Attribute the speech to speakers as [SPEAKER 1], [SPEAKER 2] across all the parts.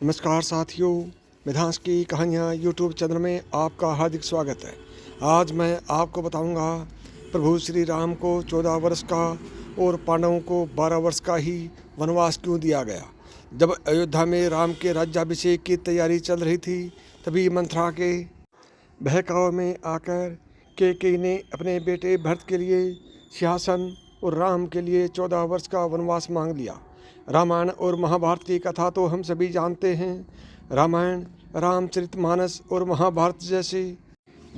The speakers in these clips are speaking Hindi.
[SPEAKER 1] नमस्कार साथियों, मिधांस की कहानियाँ यूट्यूब चैनल में आपका हार्दिक स्वागत है। आज मैं आपको बताऊंगा प्रभु श्री राम को 14 वर्ष का और पांडवों को 12 वर्ष का ही वनवास क्यों दिया गया। जब अयोध्या में राम के राज्याभिषेक की तैयारी चल रही थी, तभी मंथरा के बहकावे में आकर कैकेयी ने अपने बेटे भरत के लिए सिंहासन और राम के लिए 14 वर्ष का वनवास मांग लिया। रामायण और महाभारत की कथा तो हम सभी जानते हैं। रामायण, रामचरितमानस और महाभारत जैसे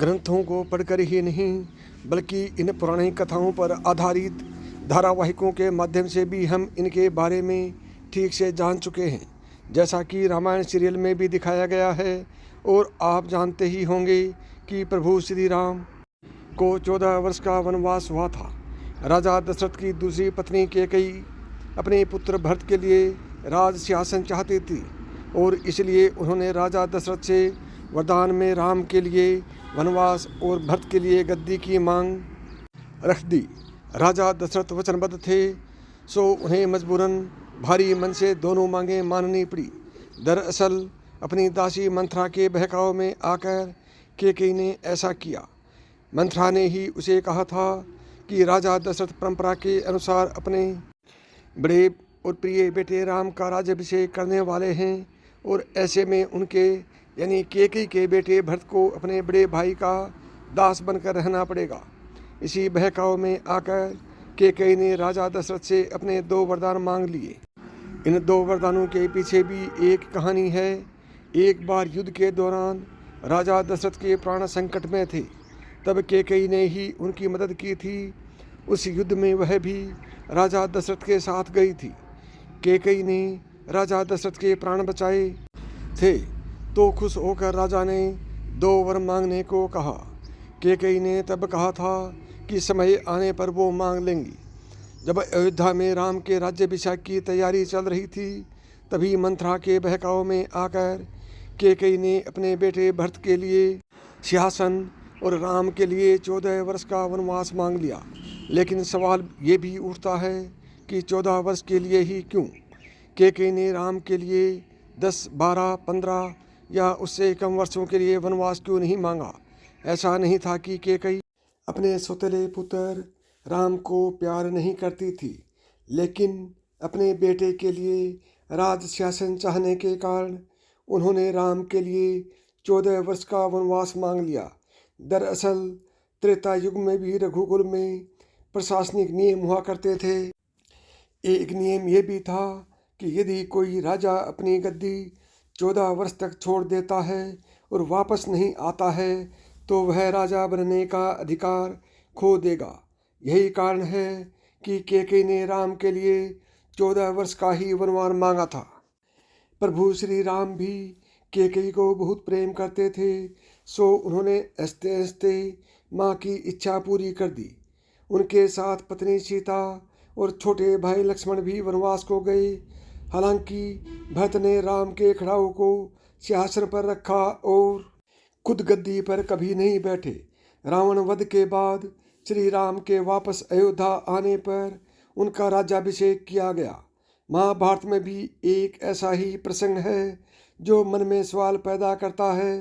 [SPEAKER 1] ग्रंथों को पढ़कर ही नहीं, बल्कि इन पुरानी कथाओं पर आधारित धारावाहिकों के माध्यम से भी हम इनके बारे में ठीक से जान चुके हैं। जैसा कि रामायण सीरियल में भी दिखाया गया है और आप जानते ही होंगे कि प्रभु श्री राम को 14 वर्ष का वनवास हुआ था। राजा दशरथ की दूसरी पत्नी कैकेयी अपने पुत्र भरत के लिए राज सिंहासन चाहती थी और इसलिए उन्होंने राजा दशरथ से वरदान में राम के लिए वनवास और भरत के लिए गद्दी की मांग रख दी। राजा दशरथ वचनबद्ध थे, सो उन्हें मजबूरन भारी मन से दोनों मांगें माननी पड़ी। दरअसल अपनी दासी मंथरा के बहकाव में आकर कैकेयी ने ऐसा किया। मंथरा ने ही उसे कहा था कि राजा दशरथ परंपरा के अनुसार अपने बड़े और प्रिय बेटे राम का राज्याभिषेक करने वाले हैं और ऐसे में उनके यानी कैकेयी के बेटे भरत को अपने बड़े भाई का दास बनकर रहना पड़ेगा। इसी बहकाव में आकर कैकेयी ने राजा दशरथ से अपने 2 वरदान मांग लिए। इन 2 वरदानों के पीछे भी एक कहानी है। एक बार युद्ध के दौरान राजा दशरथ के प्राण संकट में थे, तब कैकेयी ने ही उनकी मदद की थी। उस युद्ध में वह भी राजा दशरथ के साथ गई थी। कैकेयी ने राजा दशरथ के प्राण बचाए थे, तो खुश होकर राजा ने 2 वर मांगने को कहा। कैकेयी ने तब कहा था कि समय आने पर वो मांग लेंगी। जब अयोध्या में राम के राज्याभिषेक की तैयारी चल रही थी, तभी मंथरा के बहकाव में आकर कैकेयी ने अपने बेटे भरत के लिए सिंहासन और राम के लिए 14 वर्ष का वनवास मांग लिया। लेकिन सवाल ये भी उठता है कि 14 वर्ष के लिए ही क्यों? कैकेयी ने राम के लिए 10, 12, 15 या उससे कम वर्षों के लिए वनवास क्यों नहीं मांगा? ऐसा नहीं था कि कैकेयी अपने सौतेले पुत्र राम को प्यार नहीं करती थी, लेकिन अपने बेटे के लिए राज सिंहासन चाहने के कारण उन्होंने राम के लिए 14 वर्ष का वनवास मांग लिया। दरअसल त्रेता युग में भी रघुकुल में प्रशासनिक नियम हुआ करते थे। एक नियम ये भी था कि यदि कोई राजा अपनी गद्दी 14 वर्ष तक छोड़ देता है और वापस नहीं आता है, तो वह राजा बनने का अधिकार खो देगा। यही कारण है कि कैकेयी ने राम के लिए 14 वर्ष का ही वरदान मांगा था। प्रभु श्री राम भी कैकेयी को बहुत प्रेम करते थे, सो उन्होंने हंसते हंसते माँ की इच्छा पूरी कर दी। उनके साथ पत्नी सीता और छोटे भाई लक्ष्मण भी वनवास को गए। हालांकि भरत ने राम के खड़ाऊ को सिंहासन पर रखा और खुद गद्दी पर कभी नहीं बैठे। रावण वध के बाद श्री राम के वापस अयोध्या आने पर उनका राज्याभिषेक किया गया। महाभारत में भी एक ऐसा ही प्रसंग है जो मन में सवाल पैदा करता है।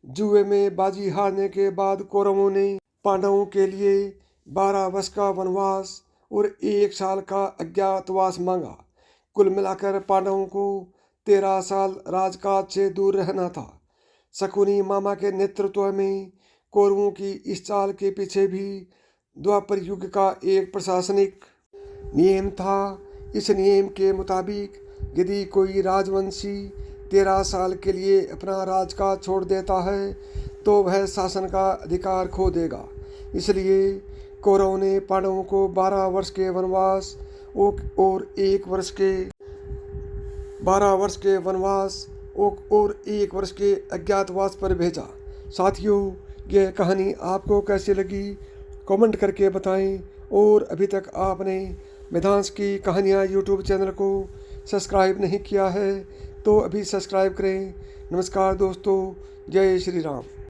[SPEAKER 1] जुए में बाजी हारने के बाद कौरवों ने पांडवों के लिए 12 वर्ष का वनवास और 1 साल का अज्ञातवास मांगा। कुल मिलाकर पांडवों को 13 साल राजकाज से दूर रहना था। शकुनी मामा के नेतृत्व में कौरवों की इस चाल के पीछे भी द्वापर युग का एक प्रशासनिक नियम था। इस नियम के मुताबिक यदि कोई राजवंशी 13 साल के लिए अपना राजकाज छोड़ देता है, तो वह शासन का अधिकार खो देगा। इसलिए कौरवों ने पांडवों को 12 वर्ष के वनवास और 1 वर्ष के 12 वर्ष के वनवास और 1 वर्ष के अज्ञातवास पर भेजा। साथियों, यह कहानी आपको कैसी लगी कमेंट करके बताएं और अभी तक आपने मिधांस की कहानियाँ यूट्यूब चैनल को सब्सक्राइब नहीं किया है तो अभी सब्सक्राइब करें। नमस्कार दोस्तों, जय श्री राम।